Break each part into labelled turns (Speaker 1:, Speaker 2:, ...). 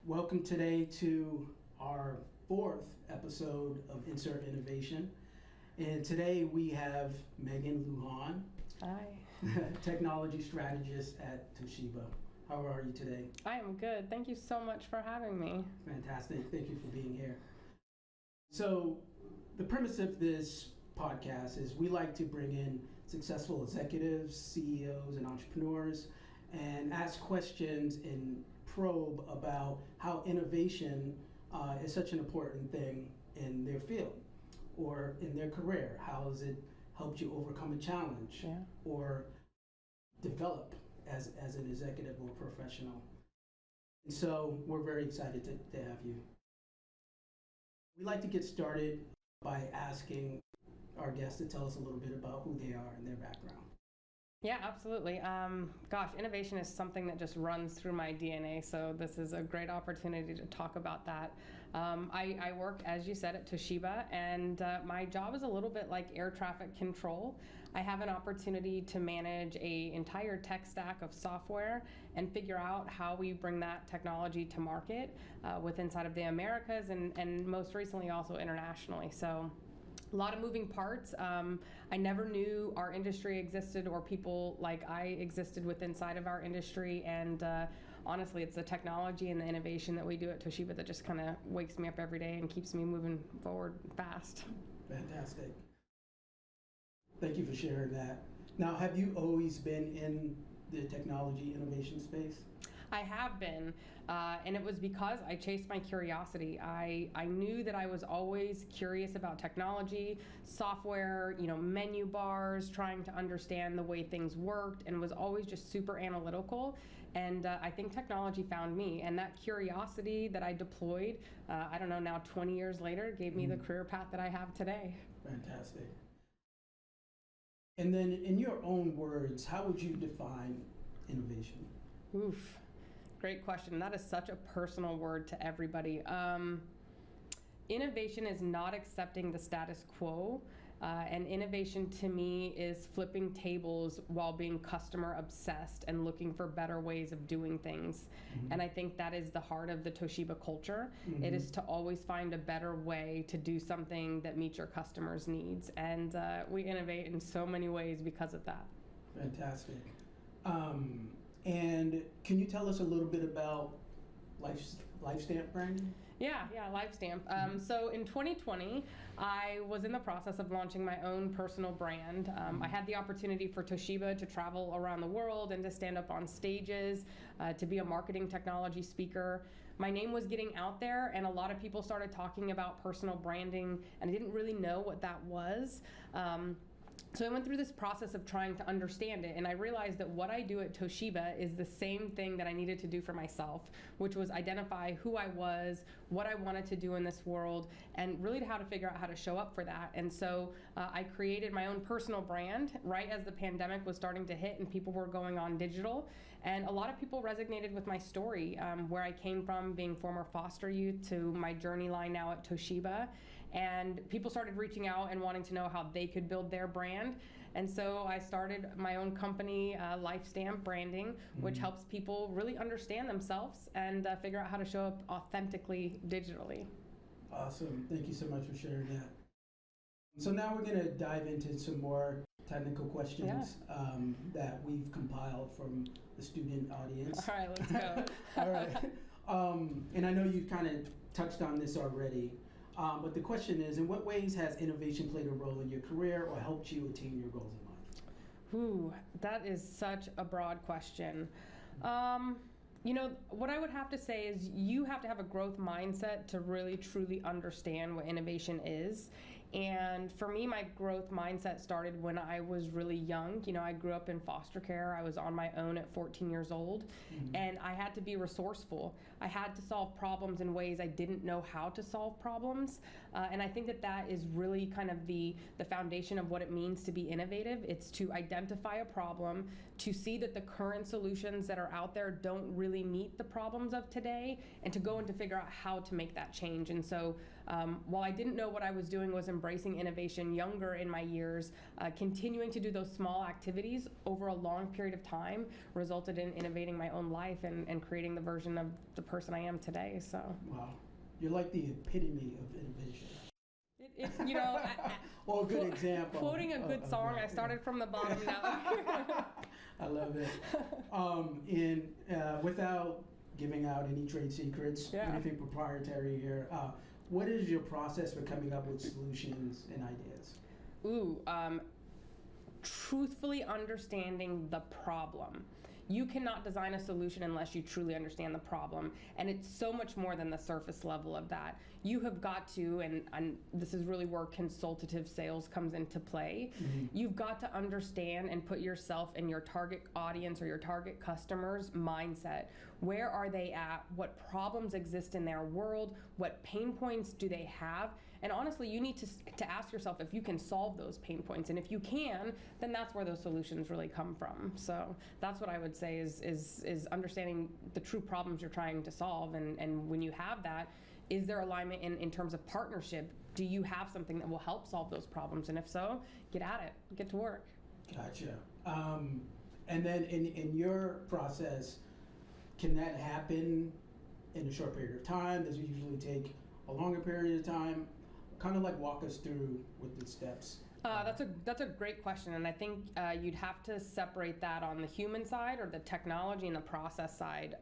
Speaker 1: Welcome today to our fourth episode of Insert Innovation. And today we have Maegan Lujan,
Speaker 2: Hi.
Speaker 1: technology strategist at Toshiba. How are you today?
Speaker 2: I am good. Thank you so much for having me.
Speaker 1: Fantastic. Thank you for being here. So the premise of this podcast is we like to bring in successful executives, CEOs, and entrepreneurs and ask questions and probe about how innovation is such an important thing in their field or in their career. How has it helped you overcome a challenge or develop as an executive or professional? And so we're very excited to have you. We like to get started by asking our guests to tell us a little bit about who they are and their background.
Speaker 2: Yeah, absolutely. Innovation is something that just runs through my DNA, so this is a great opportunity to talk about that. I work, as you said, at Toshiba, and my job is a little bit like air traffic control. I have an opportunity to manage an entire tech stack of software and figure out how we bring that technology to market with inside of the Americas and most recently also internationally. So a lot of moving parts. I never knew our industry existed or people like I existed with inside of our industry. And honestly, it's the technology and the innovation that we do at Toshiba that just kind of wakes me up every day and keeps me moving forward fast.
Speaker 1: Fantastic. Thank you for sharing that. Now, have you always been in the technology innovation space?
Speaker 2: I have been, and it was because I chased my curiosity. I knew that I was always curious about technology, software, menu bars, trying to understand the way things worked, and was always just super analytical. And I think technology found me, and that curiosity that I deployed, now 20 years later, gave me the career path that I have today.
Speaker 1: Fantastic. And then in your own words, how would you define innovation?
Speaker 2: Oof. Great question. That is such a personal word to everybody. Innovation is not accepting the status quo, and innovation to me is flipping tables while being customer obsessed and looking for better ways of doing things. Mm-hmm. And I think that is the heart of the Toshiba culture. Mm-hmm. It is to always find a better way to do something that meets your customers' needs. And we innovate in so many ways because of that.
Speaker 1: Fantastic. And can you tell us a little bit about LifeStamp branding?
Speaker 2: Yeah, LifeStamp. So in 2020, I was in the process of launching my own personal brand. I had the opportunity for Toshiba to travel around the world and to stand up on stages, to be a marketing technology speaker. My name was getting out there, and a lot of people started talking about personal branding, and I didn't really know what that was. So I went through this process of trying to understand it, and I realized that what I do at Toshiba is the same thing that I needed to do for myself, which was identify who I was, what I wanted to do in this world, and really how to figure out how to show up for that. And so I created my own personal brand right as the pandemic was starting to hit and people were going on digital. And a lot of people resonated with my story, where I came from, being former foster youth, to my journey line now at Toshiba. And people started reaching out and wanting to know how they could build their brand. And so I started my own company, LifeStamp Branding, which helps people really understand themselves and figure out how to show up authentically digitally.
Speaker 1: Awesome. Thank you so much for sharing that. So now we're going to dive into some more technical questions that we've compiled from the student audience.
Speaker 2: All right, let's go.
Speaker 1: All right. And I know you've kind of touched on this already. But the question is, in what ways has innovation played a role in your career or helped you attain your goals in life?
Speaker 2: Ooh, that is such a broad question. What I would have to say is you have to have a growth mindset to really truly understand what innovation is. And for me, my growth mindset started when I was really young. I grew up in foster care. I was on my own at 14 years old, and I had to be resourceful. I had to solve problems in ways I didn't know how to solve problems. And I think that is really kind of the foundation of what it means to be innovative. It's to identify a problem, to see that the current solutions that are out there don't really meet the problems of today, and to go and to figure out how to make that change. And so While I didn't know what I was doing was embracing innovation younger in my years, continuing to do those small activities over a long period of time resulted in innovating my own life and creating the version of the person I am today. So.
Speaker 1: Wow. You're like the epitome of innovation.
Speaker 2: It's, you know,
Speaker 1: Well, a good example.
Speaker 2: Quoting a good song, I started from the bottom now.
Speaker 1: I love it. Without giving out any trade secrets, anything proprietary here, what is your process for coming up with solutions and ideas?
Speaker 2: Truthfully understanding the problem. You cannot design a solution unless you truly understand the problem. And it's so much more than the surface level of that. You have got to, and this is really where consultative sales comes into play, you've got to understand and put yourself in your target audience or your target customer's mindset. Where are they at? What problems exist in their world? What pain points do they have? And honestly, you need to ask yourself if you can solve those pain points. And if you can, then that's where those solutions really come from. So that's what I would say is understanding the true problems you're trying to solve. And when you have that, is there alignment in terms of partnership? Do you have something that will help solve those problems? And if so, get at it, get to work.
Speaker 1: Gotcha. And then in your process, can that happen in a short period of time? Does it usually take a longer period of time? Kind of like walk us through with the steps.
Speaker 2: That's a great question, and I think you'd have to separate that on the human side or the technology and the process side.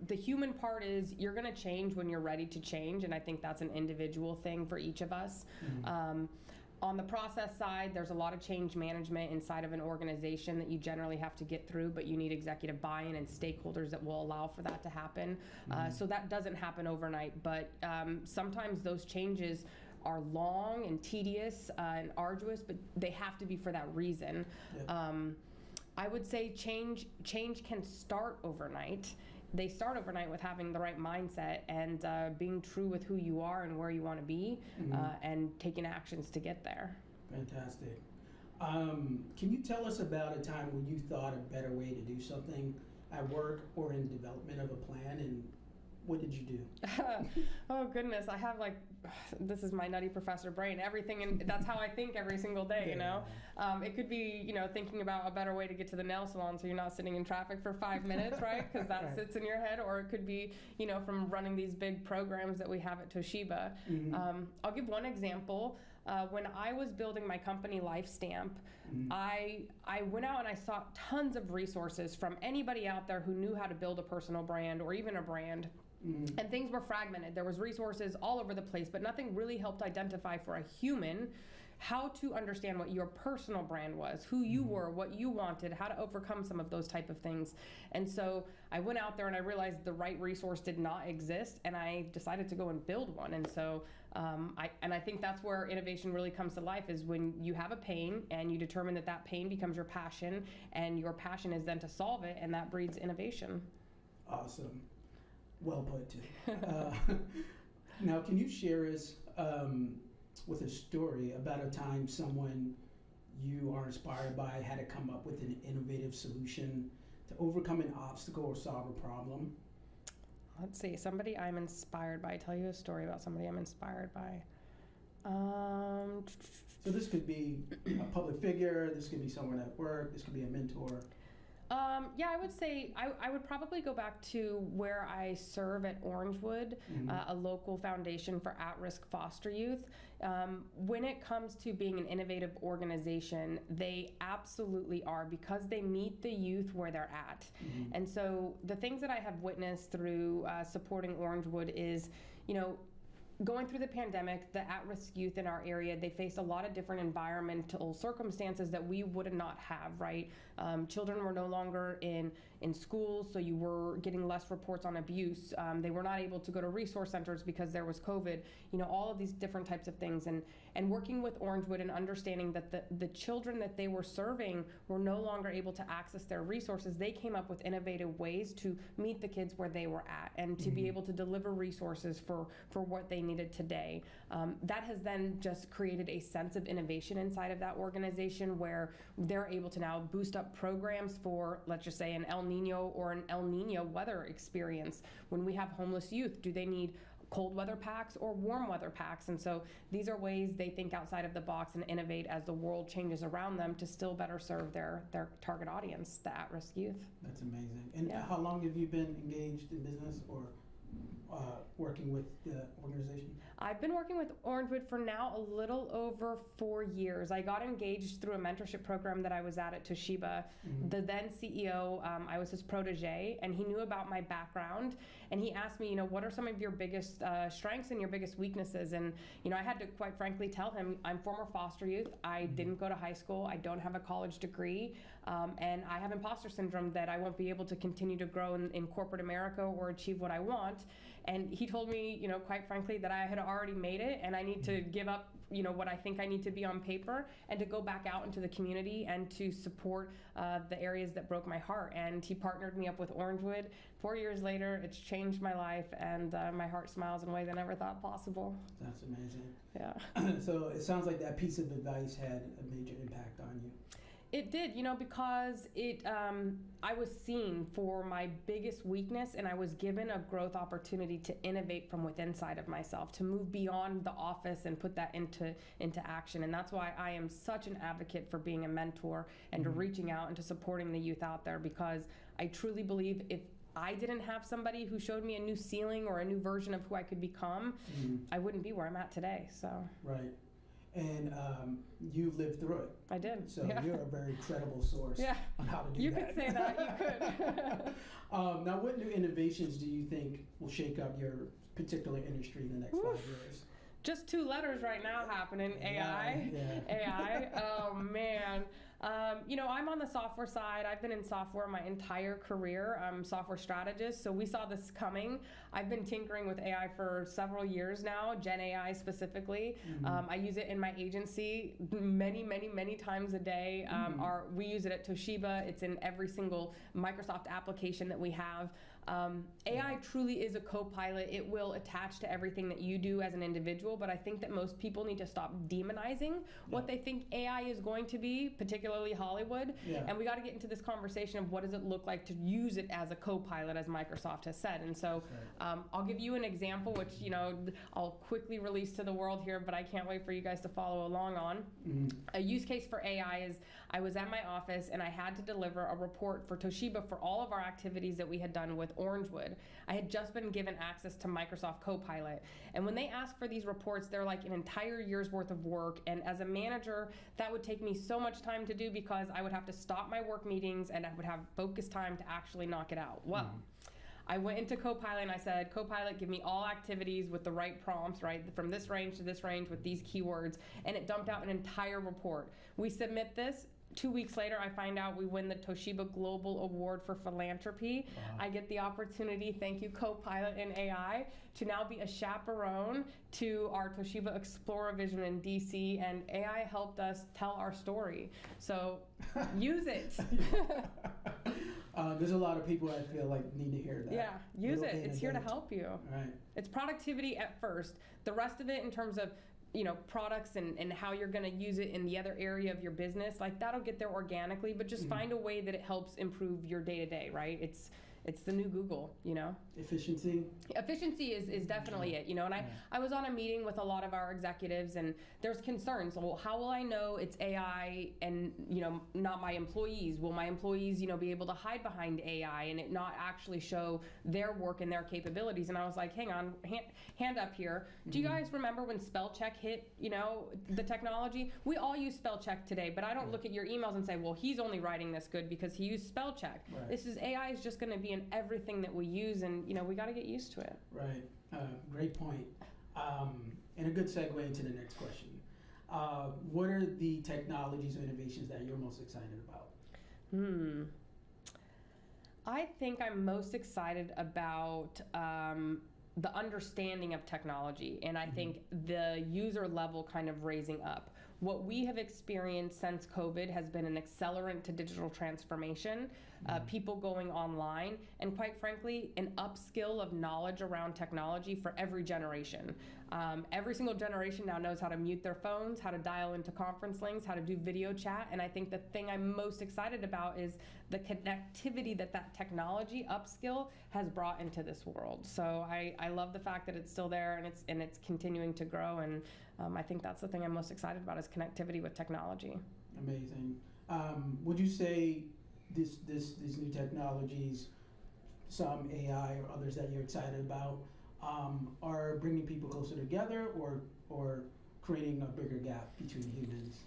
Speaker 2: The human part is you're going to change when you're ready to change, and I think that's an individual thing for each of us. On the process side, there's a lot of change management inside of an organization that you generally have to get through, but you need executive buy-in and stakeholders that will allow for that to happen. So that doesn't happen overnight, but sometimes those changes are long and tedious and arduous, but they have to be for that reason. I would say change can start overnight. They start overnight with having the right mindset and being true with who you are and where you want to be, and taking actions to get there.
Speaker 1: Fantastic. Can you tell us about a time when you thought a better way to do something at work or in development of a plan, and what did you do?
Speaker 2: Oh goodness, I have this is my nutty professor brain, everything, and that's how I think every single day, you know? It could be, thinking about a better way to get to the nail salon so you're not sitting in traffic for 5 minutes, right? Because that sits in your head, or it could be, from running these big programs that we have at Toshiba. I'll give one example. When I was building my company LifeStamp, I went out and I sought tons of resources from anybody out there who knew how to build a personal brand or even a brand. And things were fragmented. There was resources all over the place, but nothing really helped identify for a human how to understand what your personal brand was, who you were, what you wanted, how to overcome some of those type of things. And so I went out there and I realized the right resource did not exist, and I decided to go and build one. And so I think that's where innovation really comes to life, is when you have a pain and you determine that pain becomes your passion, and your passion is then to solve it, and that breeds innovation.
Speaker 1: Awesome. Well put, too. Now, can you share us with a story about a time someone you are inspired by had to come up with an innovative solution to overcome an obstacle or solve a problem?
Speaker 2: Let's see, somebody I'm inspired by. Tell you a story about somebody I'm inspired by.
Speaker 1: So this could be a public figure, this could be someone at work, this could be a mentor.
Speaker 2: Yeah, I would say I would probably go back to where I serve at Orangewood, a local foundation for at-risk foster youth. When it comes to being an innovative organization, they absolutely are, because they meet the youth where they're at. And so the things that I have witnessed through supporting Orangewood is, going through the pandemic, the at-risk youth in our area, they faced a lot of different environmental circumstances that we would not have, right? Children were no longer in schools, so you were getting less reports on abuse. They were not able to go to resource centers because there was COVID, all of these different types of things. And working with Orangewood and understanding that the children that they were serving were no longer able to access their resources, they came up with innovative ways to meet the kids where they were at, and to be able to deliver resources for what they needed today. That has then just created a sense of innovation inside of that organization, where they're able to now boost up programs for, let's just say, an El Nino or an El Nino weather experience. When we have homeless youth, do they need cold weather packs or warm weather packs. And so these are ways they think outside of the box and innovate as the world changes around them to still better serve their target audience, the at-risk youth.
Speaker 1: That's amazing. And how long have you been engaged in business or working with the organization?
Speaker 2: I've been working with Orangewood for now a little over 4 years. I got engaged through a mentorship program that I was at Toshiba. The then CEO, I was his protege, and he knew about my background, and he asked me, what are some of your biggest strengths and your biggest weaknesses? And, I had to quite frankly tell him, I'm former foster youth. I didn't go to high school. I don't have a college degree. And I have imposter syndrome that I won't be able to continue to grow in corporate America or achieve what I want. And he told me, quite frankly, that I had already made it and I need to give up, what I think I need to be on paper and to go back out into the community and to support the areas that broke my heart. And he partnered me up with Orangewood. 4 years later, it's changed my life, and my heart smiles in ways I never thought possible.
Speaker 1: That's amazing.
Speaker 2: Yeah.
Speaker 1: So it sounds like that piece of advice had a major impact on you.
Speaker 2: It did, because I was seen for my biggest weakness, and I was given a growth opportunity to innovate from within side of myself, to move beyond the office and put that into action. And that's why I am such an advocate for being a mentor and to reaching out and to supporting the youth out there, because I truly believe if I didn't have somebody who showed me a new ceiling or a new version of who I could become, I wouldn't be where I'm at today. So. Right.
Speaker 1: And you lived through it.
Speaker 2: I did.
Speaker 1: So you're a very credible source on how to do that.
Speaker 2: You could say that. You could.
Speaker 1: Now, what new innovations do you think will shake up your particular industry in the next 5 years?
Speaker 2: Just 2 letters right now happening. AI. AI. Oh, man. I'm on the software side. I've been in software my entire career. I'm a software strategist, so we saw this coming. I've been tinkering with AI for several years now, Gen AI specifically. I use it in my agency many, many, many times a day. We use it at Toshiba. It's in every single Microsoft application that we have. AI truly is a co-pilot. It will attach to everything that you do as an individual, but I think that most people need to stop demonizing what they think AI is going to be, particularly Hollywood. And we got to get into this conversation of what does it look like to use it as a co-pilot, as Microsoft has said. And so I'll give you an example, which I'll quickly release to the world here, but I can't wait for you guys to follow along on. A use case for AI is I was at my office and I had to deliver a report for Toshiba for all of our activities that we had done with Orangewood. I had just been given access to Microsoft Copilot. And when they ask for these reports, they're like an entire year's worth of work. And as a manager, that would take me so much time to do because I would have to stop my work meetings and I would have focused time to actually knock it out. Well, I went into Copilot and I said, Copilot, give me all activities with the right prompts, right? From this range to this range with these keywords. And it dumped out an entire report. We submit this. 2 weeks later, I find out we win the Toshiba Global Award for Philanthropy. I get the opportunity, thank you Copilot and AI, to now be a chaperone to our Toshiba Exploravision in DC, and AI helped us tell our story. So use it.
Speaker 1: There's a lot of people I feel like need to hear that.
Speaker 2: Yeah, use it. It's here to help you.
Speaker 1: Right.
Speaker 2: It's productivity at first. The rest of it in terms of products and how you're going to use it in the other area of your business, like that'll get there organically, but just find a way that it helps improve your day-to-day, right? It's the new Google,
Speaker 1: Efficiency
Speaker 2: is definitely it, and I was on a meeting with a lot of our executives and there's concerns. Well, how will I know it's AI and, not my employees? Will my employees, be able to hide behind AI and it not actually show their work and their capabilities? And I was like, hang on, hand up here. Do you guys remember when spell check hit, the technology? We all use spell check today, but I don't look at your emails and say, well, he's only writing this good because he used spell check. Right. AI is just going to be in everything that we use, and we got to get used to it.
Speaker 1: Right. Great point. And a good segue into the next question. What are the technologies or innovations that you're most excited about?
Speaker 2: I think I'm most excited about the understanding of technology, and I think the user level kind of raising up. What we have experienced since COVID has been an accelerant to digital transformation, people going online, and quite frankly, an upskill of knowledge around technology for every generation. Every single generation now knows how to mute their phones, how to dial into conference links, how to do video chat. And I think the thing I'm most excited about is the connectivity that technology upskill has brought into this world. So I love the fact that it's still there and it's continuing to grow. And I think that's the thing I'm most excited about is connectivity with technology.
Speaker 1: Amazing. Would you say these new technologies, some AI or others that you're excited about, are bringing people closer together or creating a bigger gap between humans?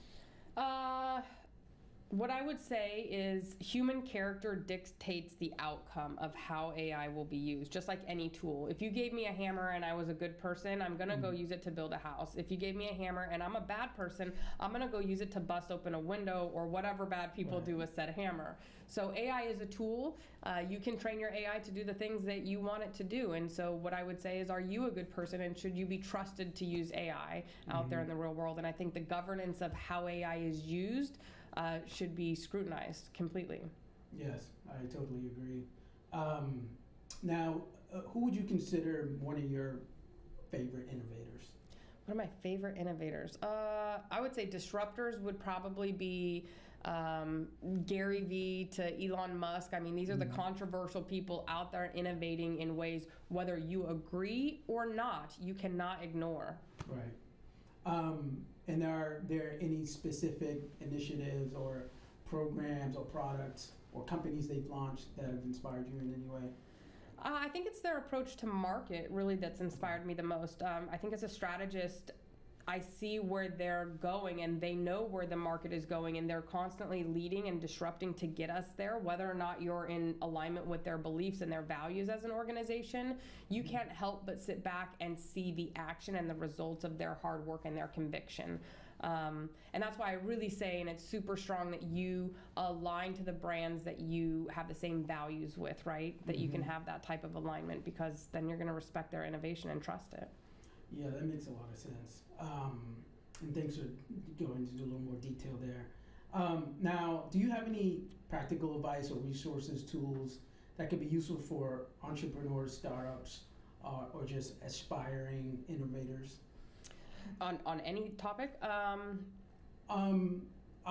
Speaker 2: What I would say is human character dictates the outcome of how AI will be used, just like any tool. If you gave me a hammer and I was a good person, I'm going to go use it to build a house. If you gave me a hammer and I'm a bad person, I'm going to go use it to bust open a window or whatever bad people do with said hammer. So AI is a tool. You can train your AI to do the things that you want it to do. And so what I would say is, are you a good person and should you be trusted to use AI out there in the real world? And I think the governance of how AI is used should be scrutinized completely.
Speaker 1: Yes, I totally agree. Now, who would you consider one of your favorite innovators?
Speaker 2: One of my favorite innovators? I would say disruptors would probably be Gary Vee to Elon Musk. I mean, these are the controversial people out there innovating in ways, whether you agree or not, you cannot ignore.
Speaker 1: Right. And are there any specific initiatives or programs or products or companies they've launched that have inspired you in any way?
Speaker 2: I think it's their approach to market really that's inspired me the most. I think as a strategist, I see where they're going and they know where the market is going and they're constantly leading and disrupting to get us there. Whether or not you're in alignment with their beliefs and their values as an organization, you can't help but sit back and see the action and the results of their hard work and their conviction. And that's why I really say, and it's super strong, that you align to the brands that you have the same values with, right? That you can have that type of alignment, because then you're going to respect their innovation and trust it.
Speaker 1: Yeah, that makes a lot of sense. And thanks for going into a little more detail there. Now, do you have any practical advice or resources, tools that could be useful for entrepreneurs, startups, or just aspiring innovators?
Speaker 2: On any topic?
Speaker 1: I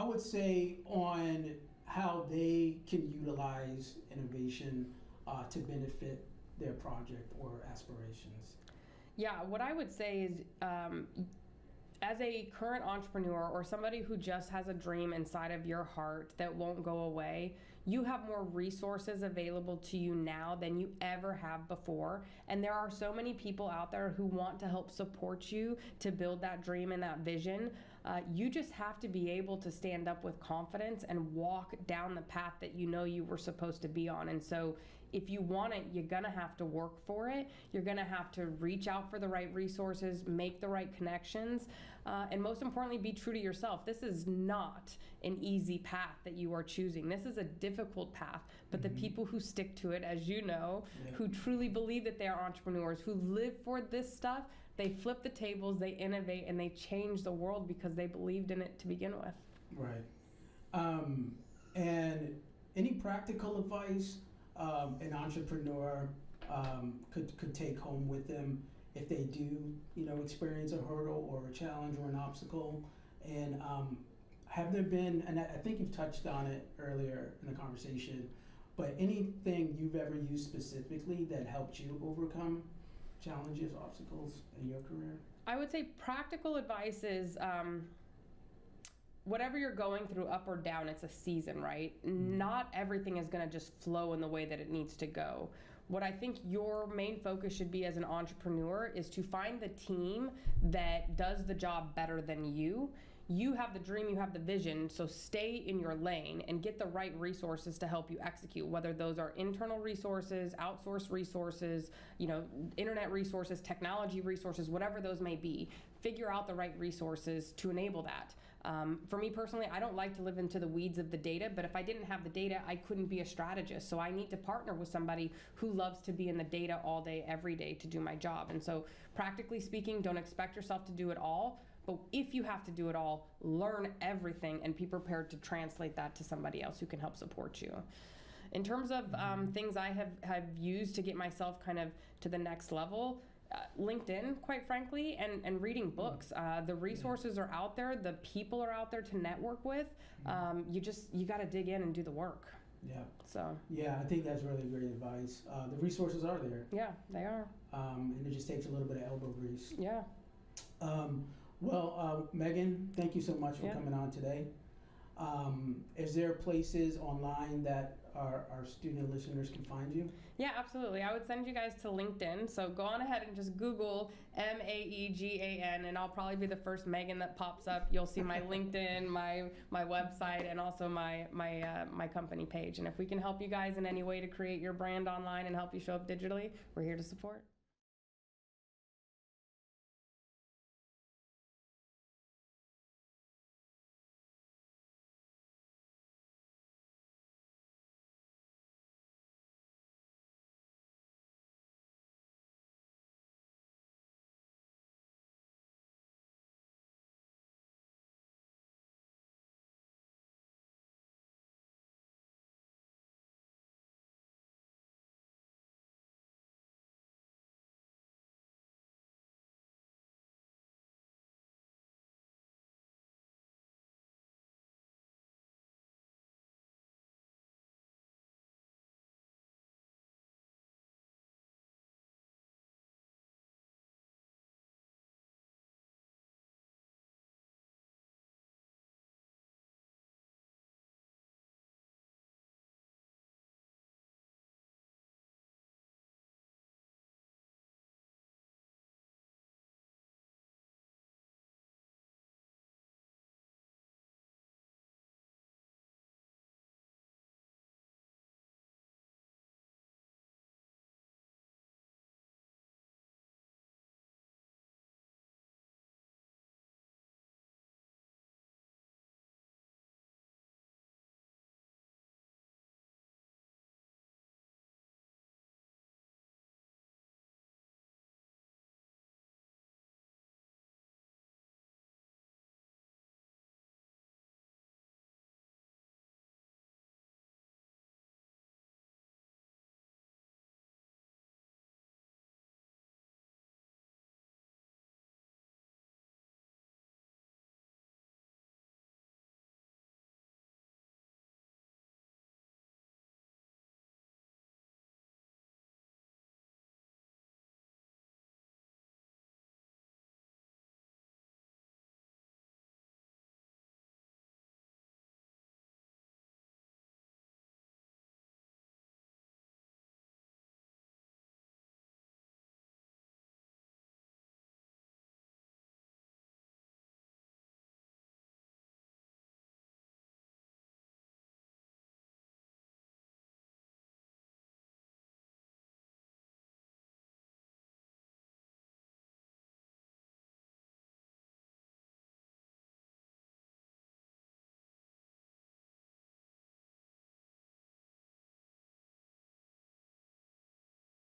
Speaker 1: would say on how they can utilize innovation to benefit their project or aspirations.
Speaker 2: Yeah, what I would say is, as a current entrepreneur or somebody who just has a dream inside of your heart that won't go away, you have more resources available to you now than you ever have before. And there are so many people out there who want to help support you to build that dream and that vision. You just have to be able to stand up with confidence and walk down the path that you know you were supposed to be on. And so if you want it, you're gonna have to work for it. You're gonna have to reach out for the right resources, make the right connections, and most importantly, be true to yourself. This is not an easy path that you are choosing. This is a difficult path, but the people who stick to it, as you know, who truly believe that they are entrepreneurs, who live for this stuff, they flip the tables, they innovate, and they change the world because they believed in it to begin with.
Speaker 1: Right. And any practical advice an entrepreneur could take home with them if they do, experience a hurdle or a challenge or an obstacle? And have there been, and I think you've touched on it earlier in the conversation, but anything you've ever used specifically that helped you overcome challenges, obstacles in your career?
Speaker 2: I would say practical advice is, whatever you're going through, up or down, it's a season, right? Not everything is going to just flow in the way that it needs to go. What I think your main focus should be as an entrepreneur is to find the team that does the job better than you. You have the dream, you have the vision, so stay in your lane and get the right resources to help you execute, whether those are internal resources, outsourced resources, internet resources, technology resources, whatever those may be. Figure out the right resources to enable that. For me personally, I don't like to live into the weeds of the data, but if I didn't have the data, I couldn't be a strategist. So I need to partner with somebody who loves to be in the data all day, every day to do my job. And so practically speaking, don't expect yourself to do it all. But if you have to do it all, learn everything and be prepared to translate that to somebody else who can help support you. In terms of things I have used to get myself kind of to the next level, LinkedIn, quite frankly, and reading books. The resources are out there. The people are out there to network with. You got to dig in and do the work.
Speaker 1: Yeah.
Speaker 2: So.
Speaker 1: Yeah, I think that's really great advice. The resources are there.
Speaker 2: Yeah, they are.
Speaker 1: And it just takes a little bit of elbow grease.
Speaker 2: Yeah.
Speaker 1: Maegan, thank you so much for coming on today. Is there places online that our student listeners can find you?
Speaker 2: Yeah, absolutely. I would send you guys to LinkedIn. So go on ahead and just Google Maegan, and I'll probably be the first Maegan that pops up. You'll see my LinkedIn, my website, and also my company page. And if we can help you guys in any way to create your brand online and help you show up digitally, we're here to support.